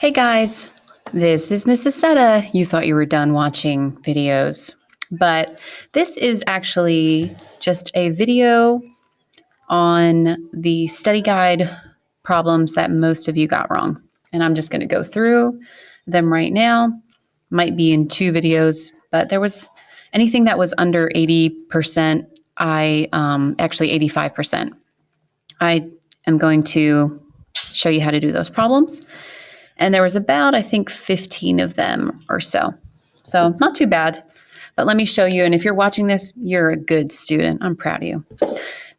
Hey guys, this is Mrs. Setta. You thought you were done watching videos, but this is actually just a video on the study guide problems that most of you got wrong. And I'm just going to go through them right now. Might be in two videos, but there was anything that was under 80%, actually 85%. I am going to show you how to do those problems. And there was about, I think, 15 of them or so. So not too bad. But let me show you. And if you're watching this, you're a good student. I'm proud of you.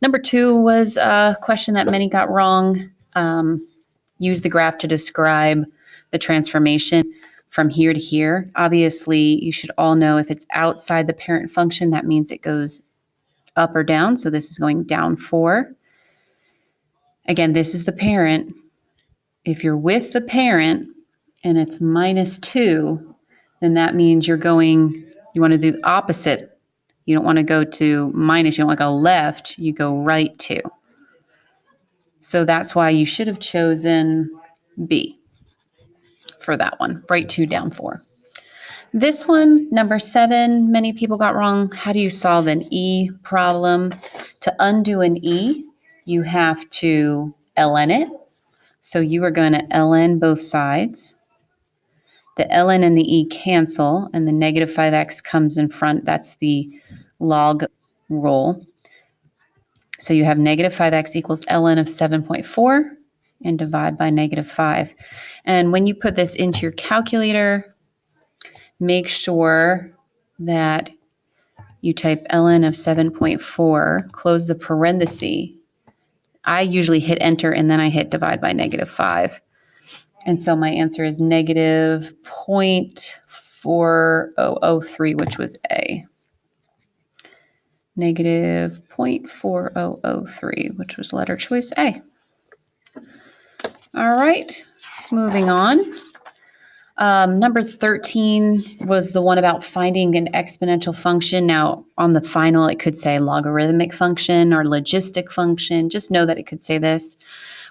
Number 2 was a question that many got wrong. Use the graph to describe the transformation from here to here. Obviously, you should all know if it's outside the parent function, that means it goes up or down. So this is going down 4. Again, this is the parent. If you're with the parent and it's -2, then that means you want to do the opposite. You don't want to go to minus, you don't want to go left, you go right 2. So that's why you should have chosen B for that one, right 2, down 4. This one, number 7, many people got wrong. How do you solve an E problem? To undo an E, you have to ln it. So you are going to ln both sides. The ln and the e cancel, and the negative 5x comes in front. That's the log rule. So you have negative 5x equals ln of 7.4 and divide by negative 5. And when you put this into your calculator, make sure that you type ln of 7.4, close the parenthesis. I usually hit enter and then I hit divide by negative 5. And so my answer is negative 0.4003, which was A. Negative 0.4003, which was letter choice A. All right, moving on. Number 13 was the one about finding an exponential function. Now, on the final, it could say logarithmic function or logistic function. Just know that it could say this.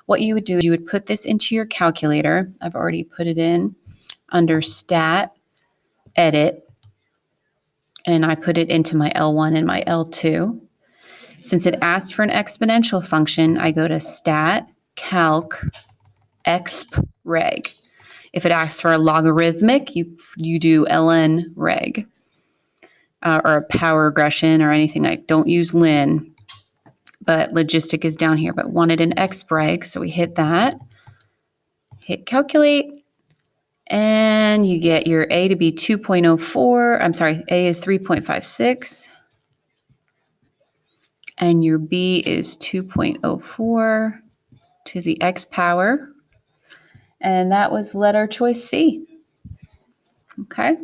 What you would do is you would put this into your calculator. I've already put it in under Stat, Edit, and I put it into my L1 and my L2. Since it asked for an exponential function, I go to Stat, Calc, Exp, Reg. If it asks for a logarithmic, you do ln reg, or a power regression or anything. I don't use ln, but logistic is down here. But wanted an exp reg, so we hit that. Hit calculate, and you get your A to be 2.04. I'm sorry, A is 3.56. And your B is 2.04 to the x power. And that was letter choice C. Okay.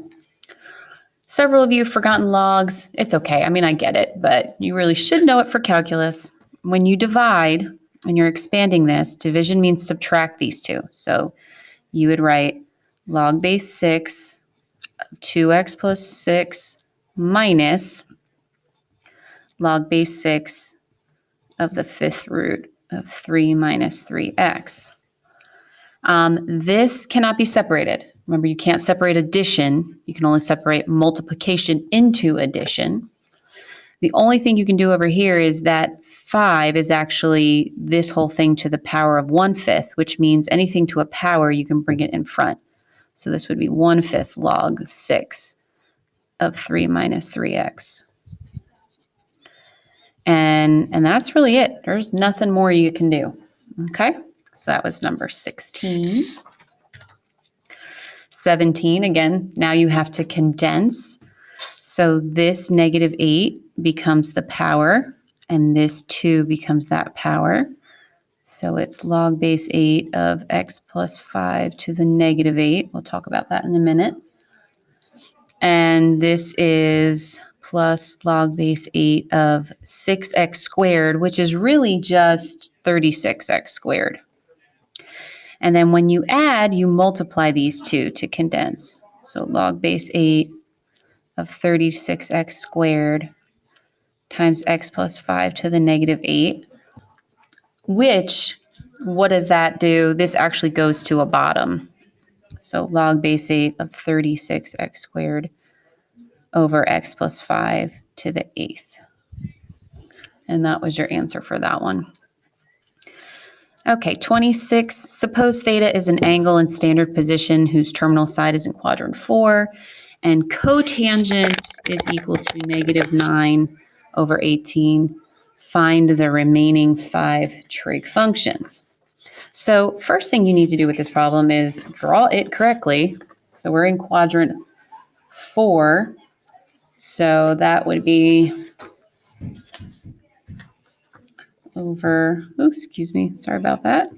Several of you have forgotten logs. It's okay. I mean, I get it, but you really should know it for calculus. When you divide and you're expanding this, division means subtract these two. So you would write log base 6 of 2x plus 6 minus log base 6 of the 5th root of 3 minus 3x. This cannot be separated. Remember, you can't separate addition. You can only separate multiplication into addition. The only thing you can do over here is that 5 is actually this whole thing to the power of 1/5, which means anything to a power, you can bring it in front. So this would be 1/5 log 6 of 3 minus 3x. And that's really it. There's nothing more you can do. Okay? So that was number 16. 17, again, now you have to condense. So this negative 8 becomes the power, and this 2 becomes that power. So it's log base 8 of x plus 5 to the negative 8. We'll talk about that in a minute. And this is plus log base 8 of 6x squared, which is really just 36x squared. And then when you add, you multiply these two to condense. So log base 8 of 36x squared times x plus 5 to the negative 8, which, what does that do? This actually goes to a bottom. So log base 8 of 36x squared over x plus 5 to the 8th. And that was your answer for that one. Okay, 26. Suppose theta is an angle in standard position whose terminal side is in quadrant 4, and cotangent is equal to negative 9 over 18. Find the remaining 5 trig functions. So first thing you need to do with this problem is draw it correctly. So we're in quadrant 4. So that would be over, excuse me, sorry about that.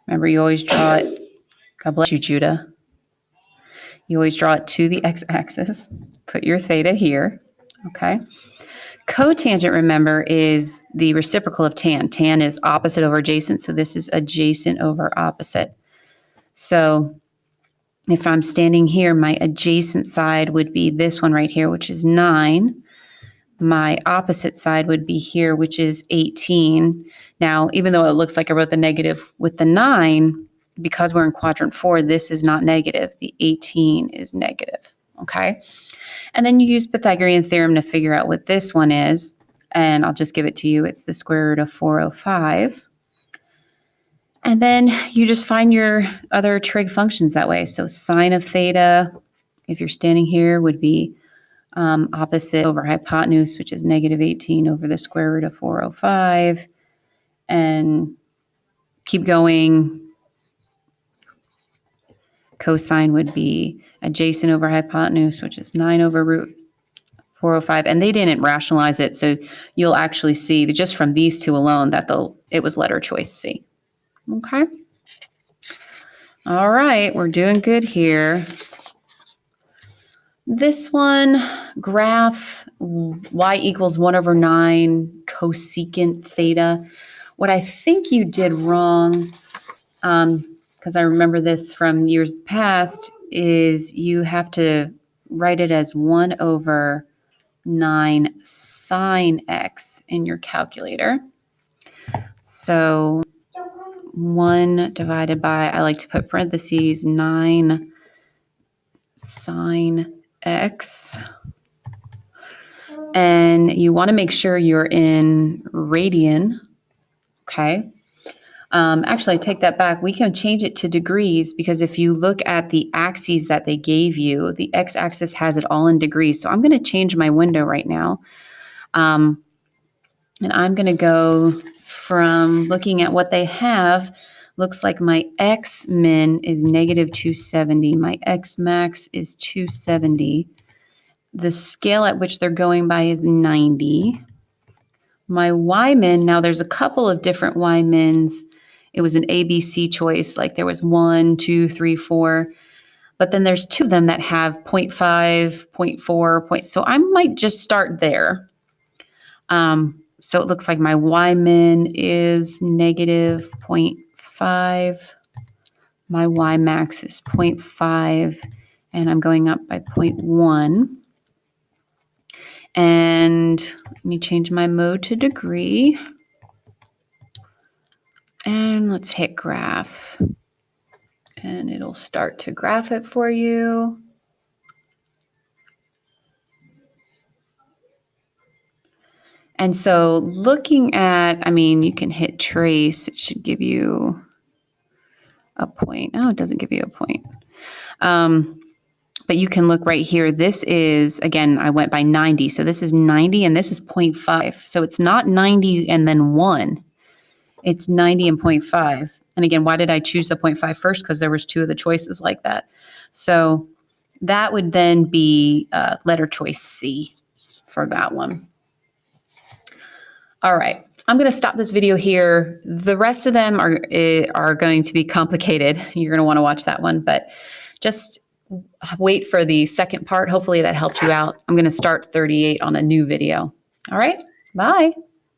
Remember, you always draw it, God bless you, Judah. You always draw it to the x-axis. Put your theta here, okay? Cotangent, remember, is the reciprocal of tan. Tan is opposite over adjacent, so this is adjacent over opposite. So if I'm standing here, my adjacent side would be this one right here, which is 9. My opposite side would be here, which is 18. Now, even though it looks like I wrote the negative with the 9, because we're in quadrant 4, this is not negative. The 18 is negative, okay? And then you use Pythagorean theorem to figure out what this one is, and I'll just give it to you. It's the square root of 405. And then you just find your other trig functions that way. So sine of theta, if you're standing here, would be opposite over hypotenuse, which is negative 18 over the square root of 405. And keep going. Cosine would be adjacent over hypotenuse, which is 9 over root 405. And they didn't rationalize it, so you'll actually see that just from these two alone that it was letter choice C. Okay. All right, we're doing good here. This one, graph y equals 1 over 9 cosecant theta. What I think you did wrong, because I remember this from years past, is you have to write it as 1 over 9 sine x in your calculator. So 1 divided by, I like to put parentheses, 9 sine x. And you want to make sure you're in radian, okay? Actually, I take that back. We can change it to degrees because if you look at the axes that they gave you, the x-axis has it all in degrees. So I'm going to change my window right now. And I'm going to go from looking at what they have. Looks like my x min is negative 270. My x max is 270. The scale at which they're going by is 90. My y min, now there's a couple of different y mins. It was an ABC choice, like there was 1, 2, 3, 4. But then there's 2 of them that have 0.5, 0.4, so I might just start there. So it looks like my y min is negative 0.5. My y max is 0.5, and I'm going up by 0.1. And let me change my mode to degree. And let's hit graph. And it'll start to graph it for you. And so looking at, I mean, you can hit trace. It should give you a point. Oh, it doesn't give you a point. But you can look right here. This is, again, I went by 90. So this is 90 and this is 0.5. So it's not 90 and then 1. It's 90 and 0.5. And again, why did I choose the 0.5 first? Because there was 2 of the choices like that. So that would then be letter choice C for that one. All right. I'm going to stop this video here. The rest of them are going to be complicated. You're going to want to watch that one, but just wait for the second part. Hopefully that helped you out. I'm going to start 38 on a new video. All right. Bye.